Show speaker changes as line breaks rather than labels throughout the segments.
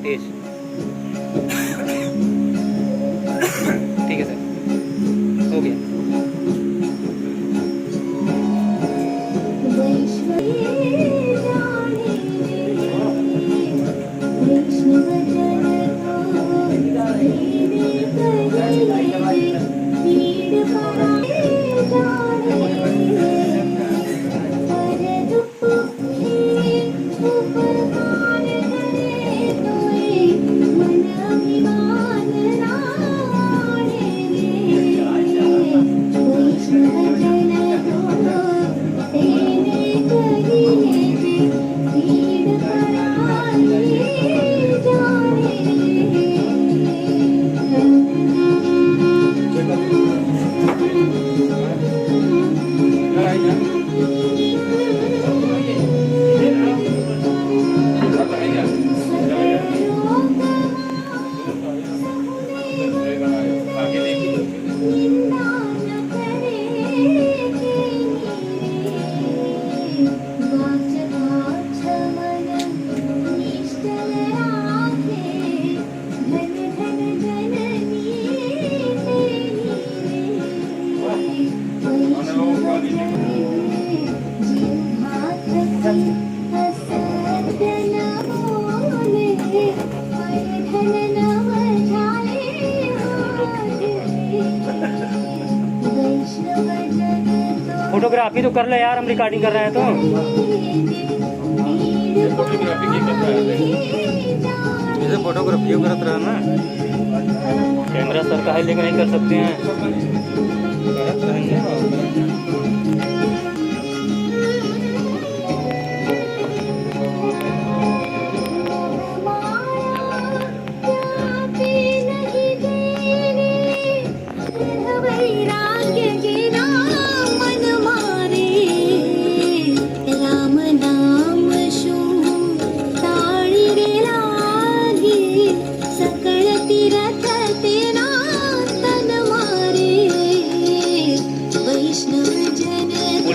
तेज। ठीक है सर, हो गया। फोटोग्राफी तो कर ले यार, हम रिकॉर्डिंग कर रहे हैं तो। जैसे फोटोग्राफी करत रहा ना, कैमरा सर का है लेकर नहीं कर सकते हैं, करत रहेंगे।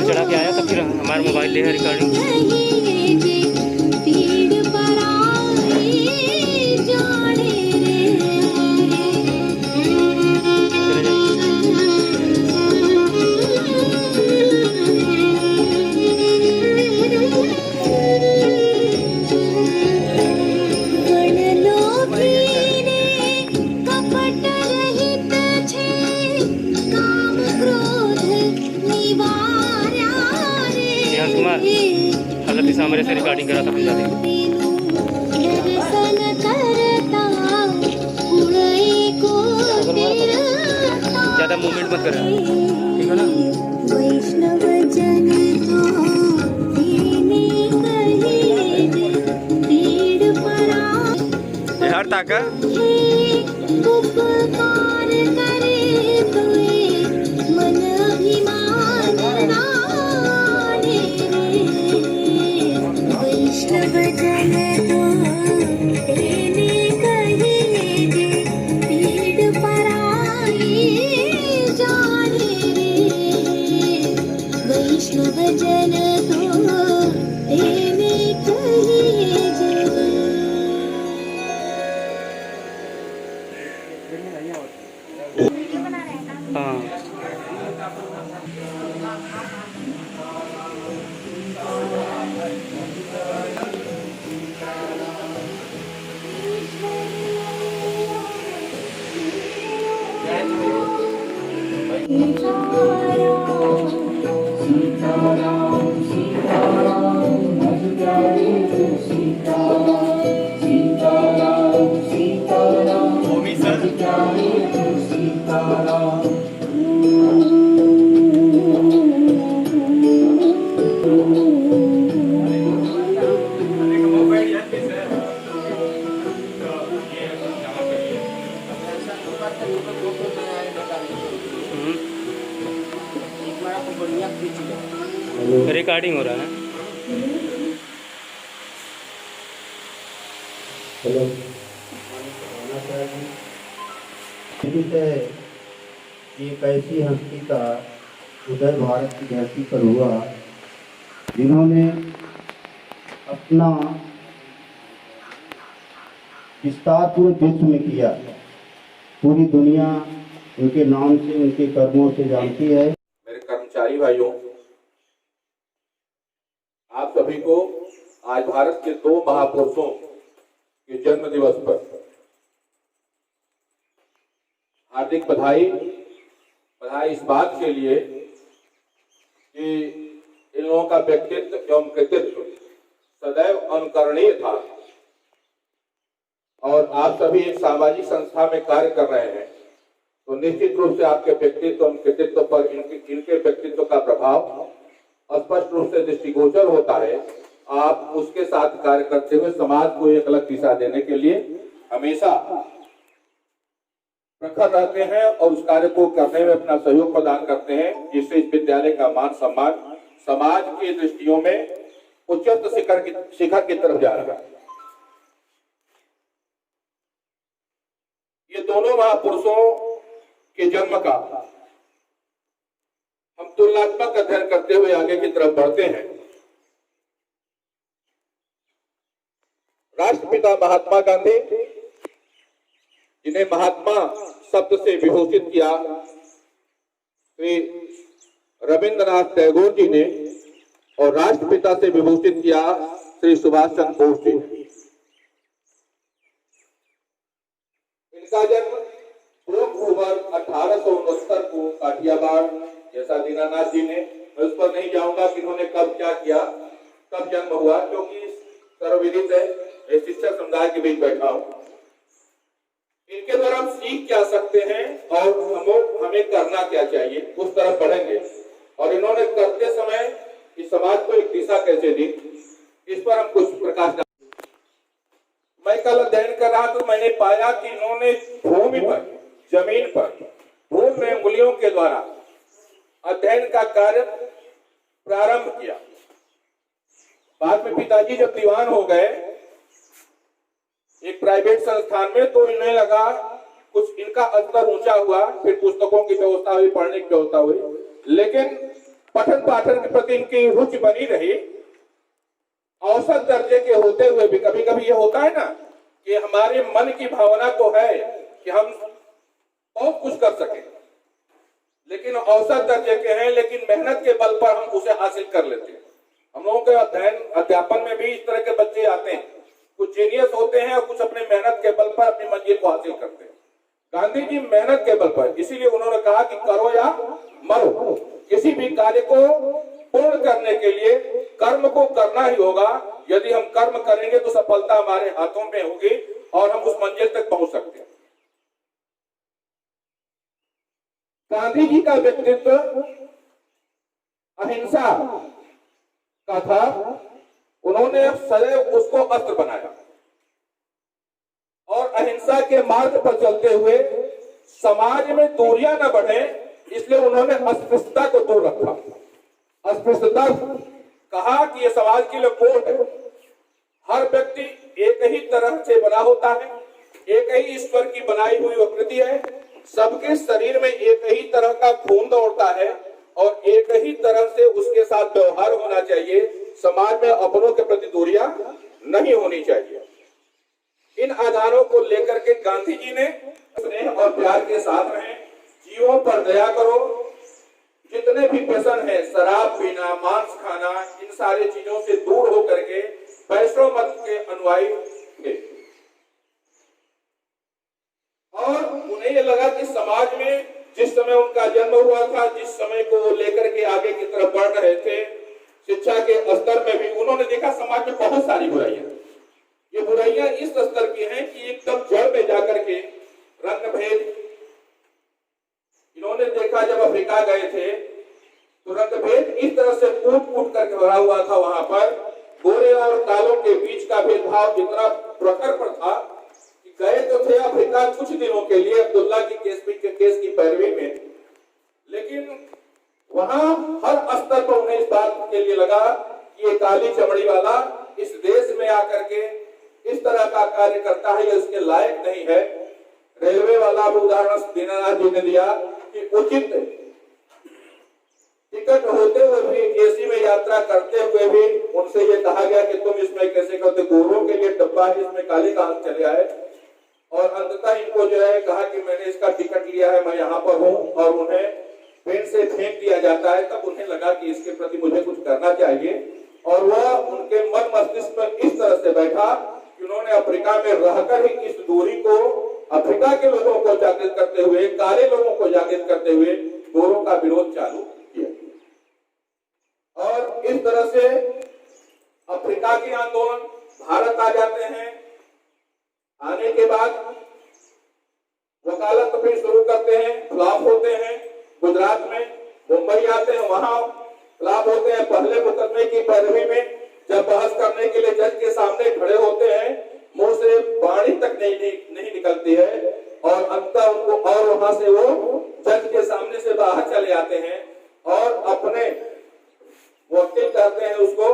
चढ़ा के आया तो फिर हमारा मोबाइल ले है रिकॉर्डिंग। हमारे से रिकॉर्डिंग करा था ज़्यादा मूवमेंट मत करें, ठीक है ना। बिहार ताका रिकॉर्डिंग हो रहा है।
हेलो, एक ऐसी हस्ती का उदय भारत की धरती पर हुआ जिन्होंने अपना विस्तार पूरे विश्व में किया। पूरी दुनिया उनके नाम से, उनके कर्मों से जानती है।
मेरे कर्मचारी भाइयों, आप सभी को आज भारत के 2 महापुरुषों के जन्म दिवस पर हार्दिक बधाई इस बात के लिए कि इन लोगों का व्यक्तित्व एवं कृतित्व सदैव अनुकरणीय था और आप सभी एक सामाजिक संस्था में कार्य कर रहे हैं, तो निश्चित रूप से आपके व्यक्तित्व एवं कृतित्व पर इनके व्यक्तित्व का प्रभाव स्पष्ट रूप से दृष्टिगोचर होता है। आप उसके साथ कार्य करते हुए समाज को एक अलग दिशा देने के लिए हमेशा प्रखर रहते हैं और उस कार्य को करने में अपना सहयोग प्रदान करते हैं, जिससे इस विद्यालय का मान सम्मान समाज की दृष्टियों में उच्चतम शिखर की तरफ जा रहा है। ये दोनों महापुरुषों के जन्म का हम तुलनात्मक अध्ययन करते हुए आगे की तरफ बढ़ते हैं। राष्ट्रपिता महात्मा गांधी, जिन्हें महात्मा शब्द से विभूषित किया श्री रविंद्रनाथ टैगोर जी ने, और राष्ट्रपिता से विभूषित किया श्री सुभाष चंद्र बोस जी ने। इनका जन्म 2 अक्टूबर 1869 को काठियावाड़, जैसा दीनानाथ जी ने, मैं उस पर नहीं जाऊंगा कि इन्होंने कब क्या किया, कब जन्म हुआ, क्योंकि सर्वविदित है, शिक्षक समुदाय के बीच बैठा हूं। इनके द्वारा हम सीख क्या सकते हैं और हमें करना क्या चाहिए, उस तरफ बढ़ेंगे। और इन्होंने करते समय इस समाज को एक दिशा कैसे दी, इस पर हम कुछ प्रकाश डालेंगे। मैं कल अध्ययन कर रहा तो मैंने पाया कि इन्होंने भूमि पर, जमीन पर, भूमि में उंगलियों के द्वारा अध्ययन का कार्य प्रारंभ किया। बाद में पिताजी जब दीवान हो गए एक प्राइवेट संस्थान में, तो इन्हें लगा कुछ इनका स्तर ऊंचा हुआ, फिर पुस्तकों की व्यवस्था हुई, पढ़ने की व्यवस्था हुई, लेकिन पठन पाठन के प्रति इनकी रुचि बनी रही। औसत दर्जे के होते हुए भी कभी कभी ये होता है ना कि हमारे मन की भावना तो है कि हम बहुत कुछ कर सके, लेकिन औसत दर्जे के हैं, लेकिन मेहनत के बल पर हम उसे हासिल कर लेते हैं। हम लोगों के अध्यापन में भी इस तरह के बच्चे आते हैं, कुछ जीनियस होते हैं और कुछ अपने मेहनत के बल पर अपनी मंजिल को हासिल करते हैं। गांधी जी मेहनत के बल पर, इसीलिए उन्होंने कहा कि करो या मरो, किसी भी कार्य को पूर्ण करने के लिए कर्म को करना ही होगा। यदि हम कर्म करेंगे तो सफलता हमारे हाथों में होगी और हम उस मंजिल तक पहुंच सकते हैं। गांधी जी का व्यक्तित्व अहिंसा का था। उन्होंने सदैव उसको अस्त्र बनाया और अहिंसा के मार्ग पर चलते हुए समाज में दूरियां न बढ़े, इसलिए उन्होंने अस्पृश्यता को दूर रखा। अस्पृश्यता कहा कि यह समाज के लिए कोड है। हर व्यक्ति एक ही तरह से बना होता है, एक ही ईश्वर की बनाई हुई आकृति है, सबके शरीर में एक ही तरह का खून दौड़ता है और एक ही तरह से उसके साथ व्यवहार होना चाहिए। समाज में अपनों के प्रति दूरियां नहीं होनी चाहिए। इन आधारों को लेकर के गांधी जी ने स्नेह और प्यार के साथ रहें, जीवों पर दया करो, जितने भी व्यसन है, शराब पीना, मांस खाना, इन सारी चीजों से दूर होकर के वैष्णव मत के अनुयायी थे। और उन्हें यह लगा कि समाज में जिस समय उनका जन्म हुआ था, जिस समय को वो लेकर के आगे की तरफ बढ़ रहे थे, शिक्षा के स्तर में भी उन्होंने देखा समाज में बहुत सारी बुराइयां। ये बुराइयां इस स्तर की हैं कि एकदम जड़ में जाकर के रंग भेद, इन्होंने देखा जब अफ्रीका गए थे तो रंग भेद इस तरह से कूट कूट करके भरा हुआ था। वहां पर गोरे और कालों के बीच का भेदभाव इतना प्रखर पर था कि गए तो थे अफ्रीका कुछ दिनों के लिए अब्दुल्ला की केस की पैरवी में, लेकिन वहां हर स्तर पर उन्हें इस बात के लिए लगा कि ये काली चमड़ी वाला इस देश में आकर के इस तरह का कार्य करता है, ये उसके लायक नहीं है। रेलवे वाला भी उदाहरण दीनानाथ जी ने दिया कि उचित टिकट होते हुए भी, एसी में यात्रा करते हुए भी उनसे ये कहा गया कि तुम इसमें कैसे करते, गोरों के लिए डब्बा है, इसमें काले कहां चले आए। और अंततः इनको जो है कहा कि मैंने इसका टिकट लिया है, मैं यहाँ पर हूँ, और उन्हें पेन से फेंक दिया जाता है। तब उन्हें लगा कि इसके प्रति मुझे कुछ करना चाहिए, और वह उनके मन मस्तिष्क में इस तरह से बैठा कि उन्होंने अफ्रीका में रहकर ही इस दूरी को अफ्रीका के लोगों को जागृत करते हुए, काले लोगों को जागृत करते हुए गोरों का विरोध चालू किया। और इस तरह से अफ्रीका के आंदोलन भारत आ जाते हैं। आने के बाद वकालत फिर शुरू करते हैं, फ्लॉप होते हैं। गुजरात में मुंबई आते हैं, वहां फ्लॉप होते हैं। पहले मुकदमे की पैरवी में जब बहस करने के लिए जज के सामने खड़े होते हैं, मुंह से वाणी तक नहीं निकलती है, और अंततः उनको, और वहां से वो जज के सामने से बाहर चले आते हैं और अपने वकील कहते हैं उसको,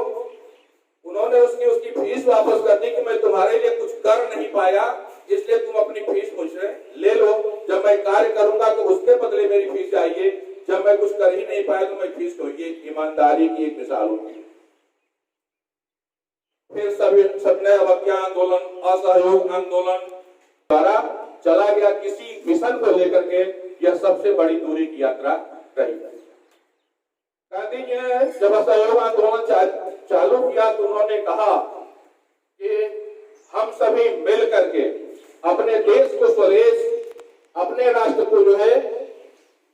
उन्होंने उसकी फीस वापस कर दी कि मैं तुम्हारे लिए कुछ कर नहीं पाया, इसलिए तुम अपनी फीस मुझसे ले लो। जब मैं कार्य करूंगा तो उसके बदले मेरी फीस चाहिए, जब मैं कुछ कर ही नहीं पाया तो मैं फीस को, ये ईमानदारी की एक मिसाल होगी। फिर सबने अवज्ञा आंदोलन, असहयोग आंदोलन द्वारा चला गया किसी मिशन को लेकर के, यह सबसे बड़ी दूरी की यात्रा रही। गांधी जी ने जब असहयोग आंदोलन चालू किया तो उन्होंने कहा कि हम सभी मिल करके अपने देश को स्वदेश, अपने राष्ट्र को जो है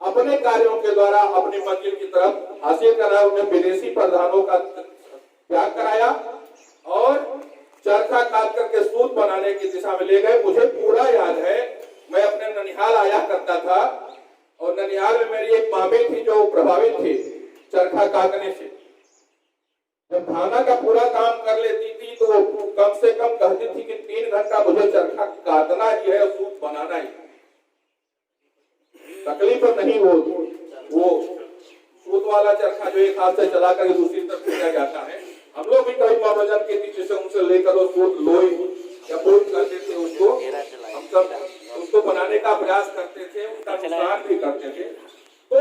अपने कार्यों के द्वारा अपनी मंजिल की तरफ हासिल कराया। उन्हें विदेशी प्रधानों का त्याग कराया और चरखा काट करके सूत बनाने की दिशा में ले गए। मुझे पूरा याद है, मैं अपने ननिहाल आया करता था, और ननिहाल में मेरी एक मामी थी जो प्रभावित थी चरखा काटने से। जब खाना का पूरा काम कर लेती थी तो वो कम से कम कहती थी कि 3 घंटा मुझे चरखा काटना ही है और सूत बनाना ही। तकलीफ नहीं, वो सूत वाला चरखा जो एक हाथ से चला कर दूसरी तरफ भेजा जाता है। हम लोग भी कभी मनोरंजन के पीछे से उनसे लेकर वो सूत लोई या बोल करते थे, उसको हम सब उसको बनाने का प्रयास करते थे, उसका नुकसान भी करते थे। तो